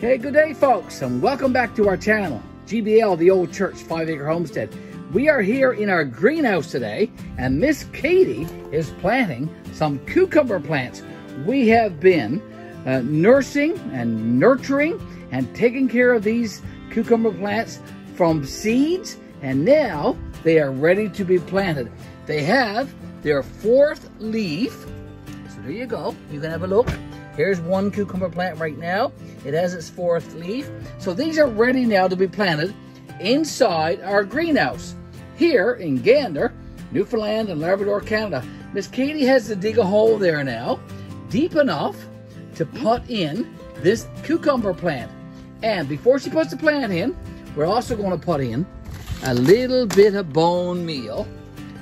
Okay, good day folks, and welcome back to our channel, GBL, the Old Church 5-Acre Homestead. We are here in our greenhouse today, and Miss Katie is planting some cucumber plants. We have been nursing and nurturing and taking care of these cucumber plants from seeds, and now they are ready to be planted. They have their fourth leaf, so there you go. You can have a look. Here's one cucumber plant right now. It has its fourth leaf. So these are ready now to be planted inside our greenhouse here in Gander, Newfoundland and Labrador, Canada. Miss Katie has to dig a hole there now, deep enough to put in this cucumber plant. And before she puts the plant in, we're also going to put in a little bit of bone meal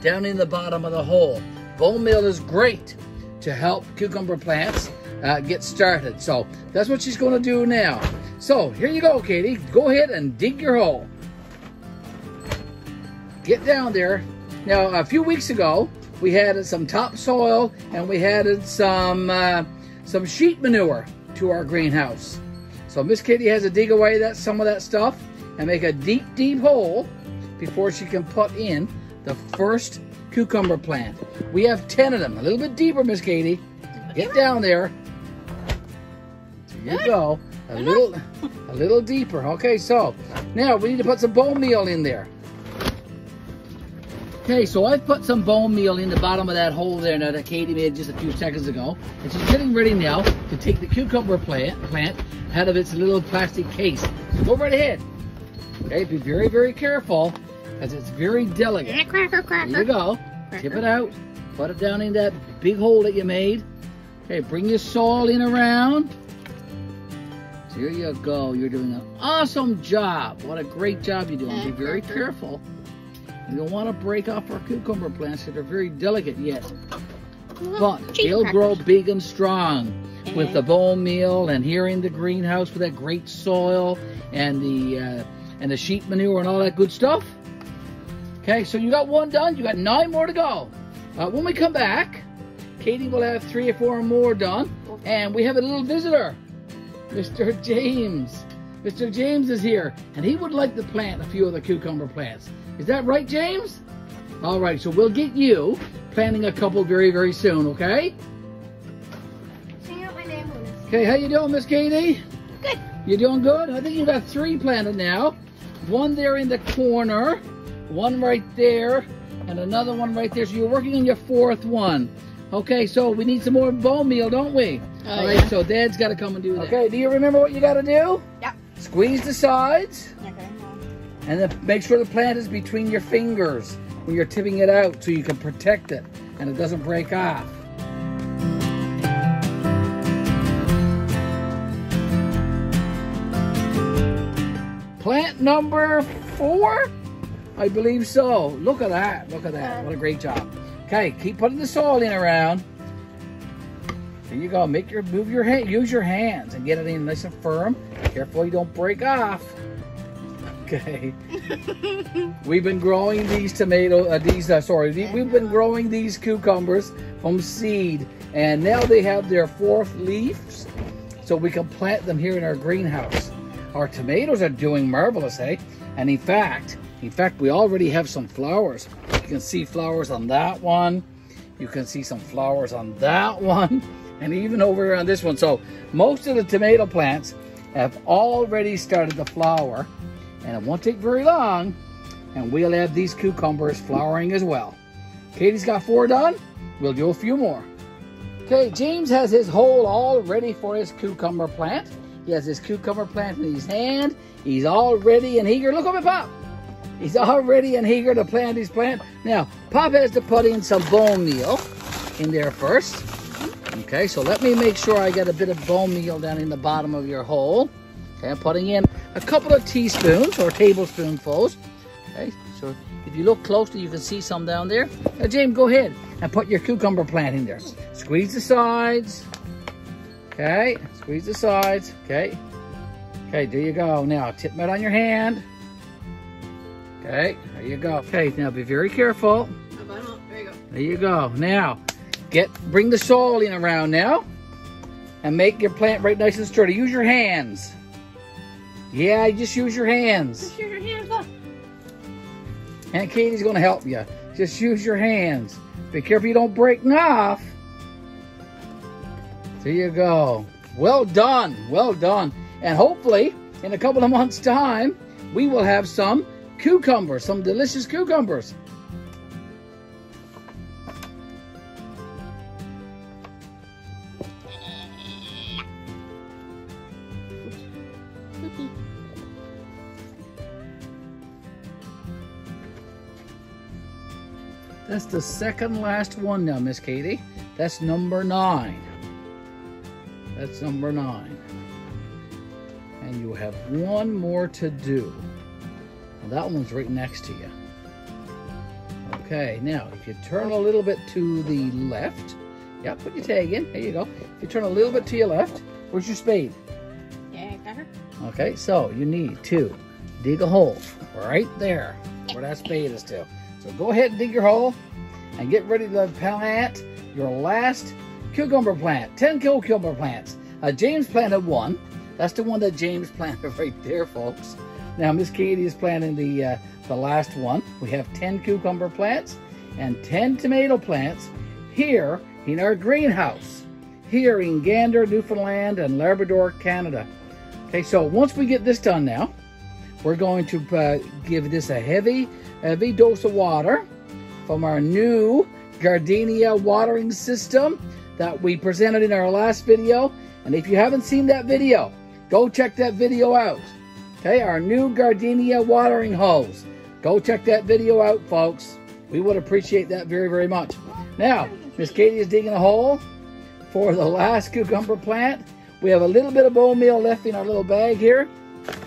down in the bottom of the hole. Bone meal is great to help cucumber plants get started. So that's what she's going to do now. So here you go, Katie. Go ahead and dig your hole. Get down there. Now, a few weeks ago, we had some topsoil and we added some sheep manure to our greenhouse. So Miss Katie has to dig away some of that stuff and make a deep, deep hole before she can put in the first cucumber plant. We have 10 of them. A little bit deeper, Miss Katie. Get down there. There you go. A little deeper. Okay, so now we need to put some bone meal in there. Okay, so I've put some bone meal in the bottom of that hole there now that Katie made just a few seconds ago. And she's getting ready now to take the cucumber plant out of its little plastic case. So go right ahead. Okay, be very, very careful because it's very delicate. Cracker. There you go. Tip it out. Put it down in that big hole that you made. Okay, bring your soil in around. There you go. You're doing an awesome job. What a great job you're doing. Be very careful. You don't want to break off our cucumber plants because they're very delicate yet. But they'll grow big and strong with the bone meal and here in the greenhouse with that great soil and the sheep manure and all that good stuff. Okay, so you got one done. You got 9 more to go. When we come back, Katie will have 3 or 4 more done. And we have a little visitor. Mr. James. Mr. James is here, and he would like to plant a few of the cucumber plants. Is that right, James? All right, so we'll get you planting a couple very, very soon, okay? Sing out my name on this. Okay, how you doing, Miss Katie? Good. You doing good? I think you got 3 planted now. One there in the corner, one right there, and another one right there. So you're working on your 4th one. Okay, so we need some more bone meal, don't we? All right, so Dad's got to come and do that. Okay, do you remember what you got to do? Yeah. Squeeze the sides. Okay. And then make sure the plant is between your fingers when you're tipping it out so you can protect it and it doesn't break off. Plant number 4? I believe so. Look at that. Look at that. What a great job. Okay, keep putting the soil in around. There you go. Move your hand. Use your hands and get it in nice and firm. Careful you don't break off. Okay. We've been growing these we've been growing these cucumbers from seed, and now they have their 4th leaves, so we can plant them here in our greenhouse. Our tomatoes are doing marvelous, eh? And in fact, we already have some flowers. You can see flowers on that one. You can see some flowers on that one. And even over here on this one. So most of the tomato plants have already started to flower. And it won't take very long. And we'll have these cucumbers flowering as well. Katie's got 4 done. We'll do a few more. Okay, James has his hole all ready for his cucumber plant. He has his cucumber plant in his hand. He's all ready and eager. Look at me, Pop. He's all ready and eager to plant his plant. Now, Pop has to put in some bone meal in there first. Okay, so let me make sure I get a bit of bone meal down in the bottom of your hole. Okay, I'm putting in a couple of teaspoons or tablespoonfuls. Okay, so if you look closely, you can see some down there. Now, James, go ahead and put your cucumber plant in there. Squeeze the sides. Okay, squeeze the sides. Okay, there you go. Now, tip it on your hand. Okay, there you go. Okay, now be very careful. There you go. There you go. Now, bring the soil in around now. And make your plant right nice and sturdy. Use your hands. Yeah, just use your hands. Just use your hands, look. Aunt Katie's gonna help you. Just use your hands. Be careful you don't break them off. There you go. Well done, well done. And hopefully, in a couple of months' time, we will have some cucumbers, some delicious cucumbers. That's the second last one now, Miss Katie. That's number 9. That's number 9. And you have one more to do. And that one's right next to you. Okay, now if you turn a little bit to the left, yeah, put your tag in. There you go. If you turn a little bit to your left, where's your spade? Yeah, got her. Okay, so you need to dig a hole right there where that spade is to. So go ahead and dig your hole and get ready to plant your last cucumber plant. 10 cucumber plants. James planted 1. That's the one that James planted right there, folks. Now Miss Katie is planting the last one. We have 10 cucumber plants and 10 tomato plants here in our greenhouse, here in Gander, Newfoundland, and Labrador, Canada. Okay, so once we get this done now, we're going to give this a heavy dose of water from our new gardenia watering system that we presented in our last video. And if you haven't seen that video, go check that video out. Okay, our new gardenia watering hose. Go check that video out, folks. We would appreciate that very, very much. Now, Miss Katie is digging a hole for the last cucumber plant. We have a little bit of bone meal left in our little bag here.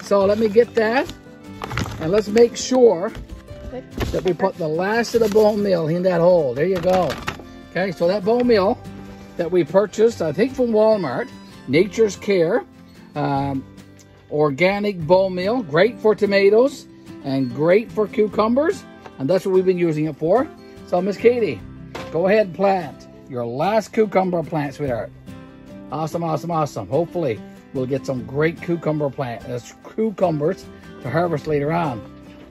So let me get that. And let's make sure that we put the last of the bone meal in that hole. There you go. Okay, so that bone meal that we purchased, I think from Walmart, Nature's Care, organic bone meal, great for tomatoes and great for cucumbers. And that's what we've been using it for. So Miss Katie, go ahead and plant your last cucumber plant, sweetheart. Awesome, awesome, awesome. Hopefully we'll get some great cucumbers to harvest later on.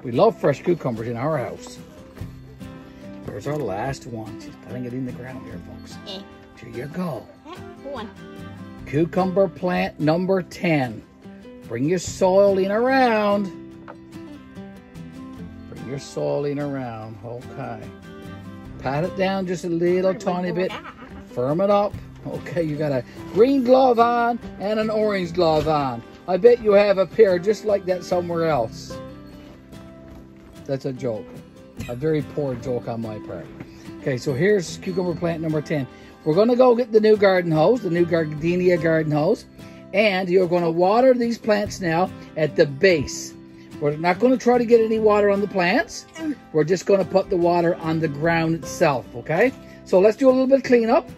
We love fresh cucumbers in our house. There's our last one. She's putting it in the ground here, folks. There you go. One. Cucumber plant number 10. Bring your soil in around. Bring your soil in around. Okay. Pat it down just a little tiny bit. Firm it up. Okay, you got a green glove on and an orange glove on. I bet you have a pair just like that somewhere else. That's a joke. A very poor joke on my part. Okay, so here's cucumber plant number 10. We're going to go get the new garden hose, the new gardenia garden hose. And you're going to water these plants now at the base. We're not going to try to get any water on the plants. We're just going to put the water on the ground itself, okay? So let's do a little bit of cleanup.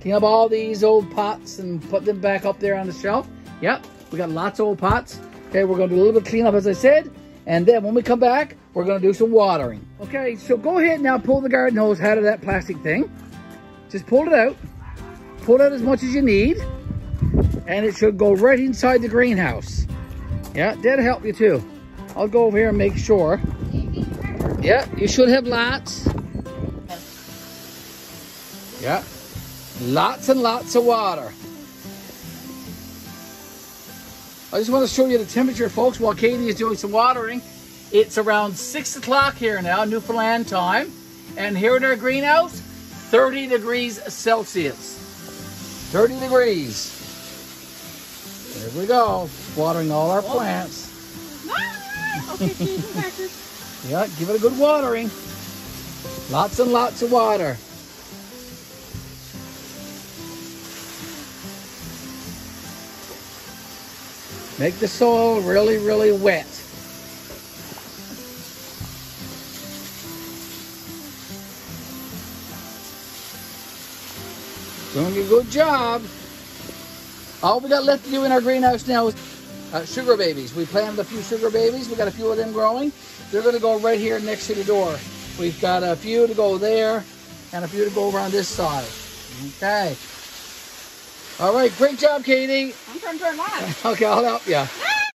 Clean up all these old pots and put them back up there on the shelf. Yep, we got lots of old pots. Okay, we're going to do a little bit of cleanup, as I said. And then when we come back, we're going to do some watering. Okay, so go ahead now, pull the garden hose out of that plastic thing. Just pull it out. Pull out as much as you need. And it should go right inside the greenhouse. Yeah, that'll help you too. I'll go over here and make sure. Yeah, you should have lots. Yeah, lots and lots of water. I just want to show you the temperature, folks, while Katie is doing some watering. It's around 6 o'clock here now, Newfoundland time. And here in our greenhouse, 30 degrees Celsius. 30 degrees. There we go, watering all our plants. Yeah, give it a good watering. Lots and lots of water. Make the soil really, really wet. Doing a good job. All we got left to do in our greenhouse now is sugar babies. We planted a few sugar babies. We got a few of them growing. They're going to go right here next to the door. We've got a few to go there and a few to go around this side. Okay. All right, great job, Katie. I'm trying to turn live. Okay, I'll help you.